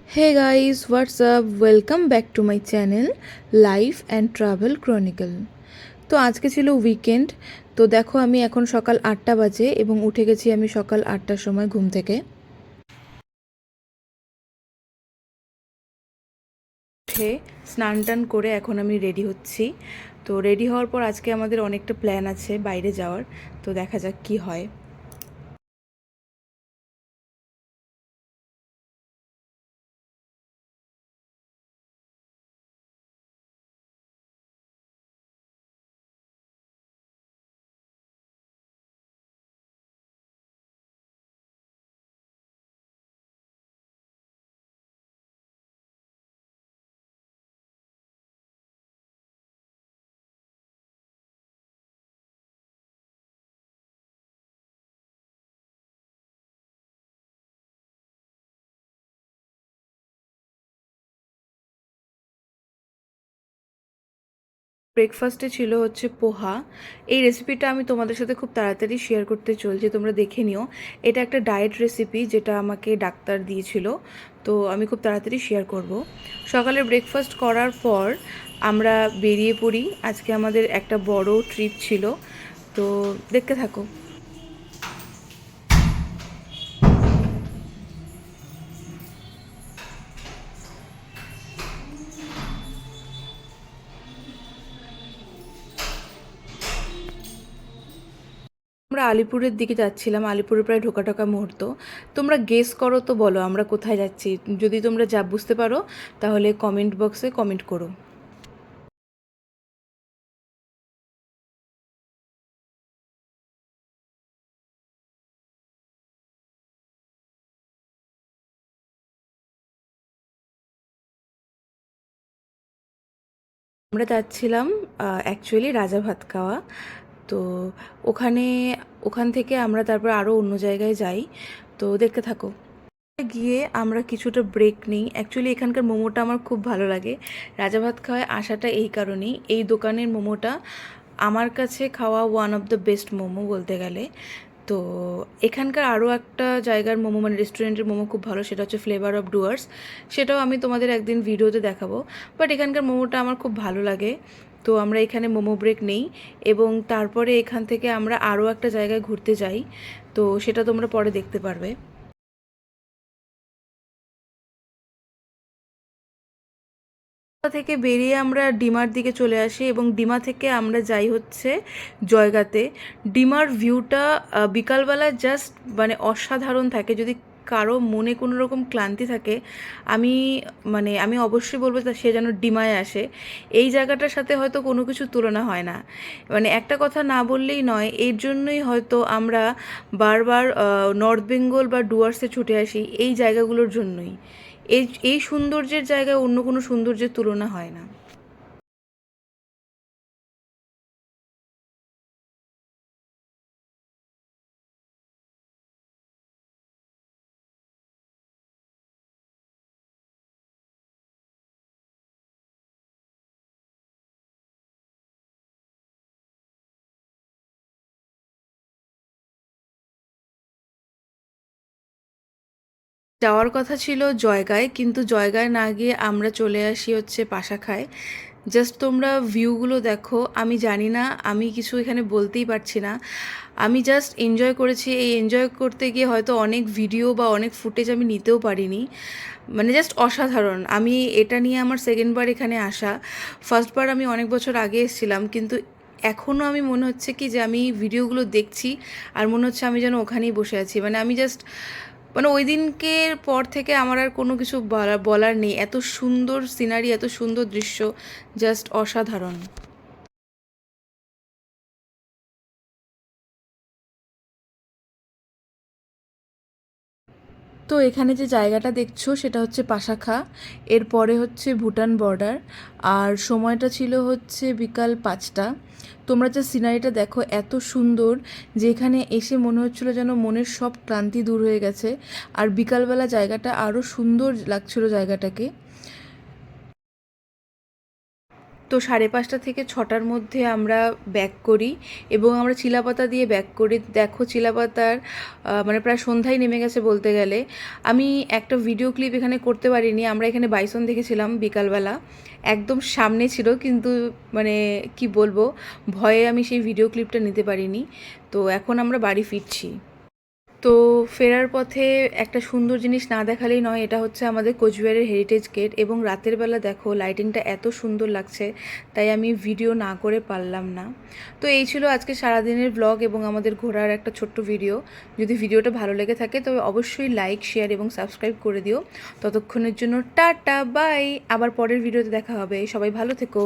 Hey guys, what's up? Welcome back to my channel Life and Travel Chronicle. তো আজকে ছিল weekend. তো দেখো আমি এখন সকাল 8টা বাজে এবং উঠে গেছি আমি সকাল 8টার সময় ঘুম থেকে। উঠে স্নান টান করে এখন আমি রেডি হচ্ছি। তো রেডি হওয়ার পর আজকে আমাদের অনেকটা প্ল্যান আছে বাইরে যাওয়ার। তো দেখা যাক কি হয়। ব্রেকফাস্টে ছিল হচ্ছে পোহা। এই রেসিপিটা আমি তোমাদের সাথে খুব তাড়াতাড়ি শেয়ার করতে চলছি, তোমরা দেখে নিও। এটা একটা ডায়েট রেসিপি যেটা আমাকে ডাক্তার দিয়েছিল, তো আমি খুব তাড়াতাড়ি শেয়ার করব। সকালে ব্রেকফাস্ট করার পর আমরা বেরিয়ে পড়ি। আজকে আমাদের একটা বড় ট্রিপ ছিল, তো দেখতে থাকো। আমরা আলিপুরের দিকে যাচ্ছিলাম, আলিপুরে প্রায় ঢোকা ঢোকা মুহূর্ত। তোমরা গেস করো তো, বলো আমরা কোথায় যাচ্ছি। যদি তোমরা যা বুঝতে পারো তাহলে কমেন্ট বক্সে কমেন্ট করো। আমরা যাচ্ছিলাম অ্যাকচুয়ালি রাজা ভাত খাওয়া। তো ওখানে ওখান থেকে আমরা তারপর আরও অন্য জায়গায় যাই। তো দেখতে থাকো। গিয়ে আমরা কিছুটা ব্রেক নিই। অ্যাকচুয়ালি এখানকার মোমোটা আমার খুব ভালো লাগে। রাজা ভাত খাওয়ায় আসাটা এই কারণেই, এই দোকানের মোমোটা আমার কাছে খাওয়া one of the best momo বলতে গেলে। তো এখানকার আরও একটা জায়গার মোমো, মানে রেস্টুরেন্টের মোমো খুব ভালো, সেটা হচ্ছে ফ্লেভার অফ ডুয়ার্স। সেটাও আমি তোমাদের একদিন ভিডিওতে দেখাবো। বাট এখানকার মোমোটা আমার খুব ভালো লাগে। তো আমরা এখানে মোমো ব্রেক নেই এবং তারপরে এখান থেকে আমরা আরও একটা জায়গায় ঘুরতে যাই। তো সেটা তোমরা পরে দেখতে পারবে। থেকে বেরিয়ে আমরা ডিমার দিকে চলে আসি এবং ডিমা থেকে আমরা যাই হচ্ছে জয়গাতে। ডিমার ভিউটা বিকালবেলা জাস্ট মানে অসাধারণ থাকে। যদি কারো মনে কোনো রকম ক্লান্তি থাকে, আমি আমি অবশ্যই বলবো সে যেন ডিমায় আসে। এই জায়গাটার সাথে হয়তো কোনো কিছু তুলনা হয় না। মানে একটা কথা না বললেই নয়, এর জন্যই হয়তো আমরা বারবার নর্থ বেঙ্গল বা ডুয়ার্সে ছুটে আসি, এই জায়গাগুলোর জন্যই। এই এই সৌন্দর্যের জায়গায় অন্য কোনো সৌন্দর্যের তুলনা হয় না। যাওয়ার কথা ছিল জয়গায়, কিন্তু জয়গায় না গিয়ে আমরা চলে আসি হচ্ছে পাশাখায়। জাস্ট তোমরা ভিউগুলো দেখো। আমি জানি না, আমি কিছু এখানে বলতেই পারছি না। আমি জাস্ট এনজয় করেছি। এই এনজয় করতে গিয়ে হয়তো অনেক ভিডিও বা অনেক ফুটেজ আমি নিতেও পারিনি। মানে জাস্ট অসাধারণ। আমি এটা নিয়ে আমার সেকেন্ড বার এখানে আসা। ফার্স্ট বার আমি অনেক বছর আগে এসেছিলাম, কিন্তু এখনও আমি মনে হচ্ছে কি যে আমি ভিডিওগুলো দেখছি আর মনে হচ্ছে আমি যেন ওখানেই বসে আছি। মানে আমি জাস্ট ওই দিনকের পর থেকে আমার আর কোনো কিছু বলার নেই। এত সুন্দর সিনারি, এত সুন্দর দৃশ্য, জাস্ট অসাধারণ। তো এখানে যে জায়গাটা দেখছো সেটা হচ্ছে পাশাখা। এরপরে হচ্ছে ভুটান বর্ডার। আর সময়টা ছিল হচ্ছে বিকাল 5টা। তোমরা যে সিনারিটা দেখো এত সুন্দর, যে এখানে এসে মনে হচ্ছিলো যেন মনের সব ক্লান্তি দূর হয়ে গেছে। আর বিকালবেলা জায়গাটা আরও সুন্দর লাগছিল জায়গাটাকে। তো 5:30 থেকে 6টার মধ্যে আমরা ব্যাক করি এবং আমরা চিলাপাতা দিয়ে ব্যাক করি। দেখো চিলাপাতার মানে প্রায় সন্ধ্যায় নেমে গেছে বলতে গেলে। আমি একটা ভিডিও ক্লিপ এখানে করতে পারিনি। আমরা এখানে বাইসন দেখেছিলাম বিকালবেলা, একদম সামনে ছিল, কিন্তু মানে কি বলবো, ভয়ে আমি সেই ভিডিও ক্লিপটা নিতে পারিনি। তো এখন আমরা বাড়ি ফিরছি। তো ফেরার পথে একটা সুন্দর জিনিস না দেখালেই নয়, এটা হচ্ছে আমাদের কোচবিহারের হেরিটেজ গেট এবং রাতের বেলা দেখো লাইটিংটা এত সুন্দর লাগছে, তাই আমি ভিডিও না করে পারলাম না। তো এই ছিল আজকে সারাদিনের ব্লগ এবং আমাদের ঘোরার একটা ছোট্ট ভিডিও। যদি ভিডিওটা ভালো লেগে থাকে তবে অবশ্যই লাইক, শেয়ার এবং সাবস্ক্রাইব করে দিও। ততক্ষণের জন্য টাটা বাই, আবার পরের ভিডিওতে দেখা হবে। সবাই ভালো থেকো।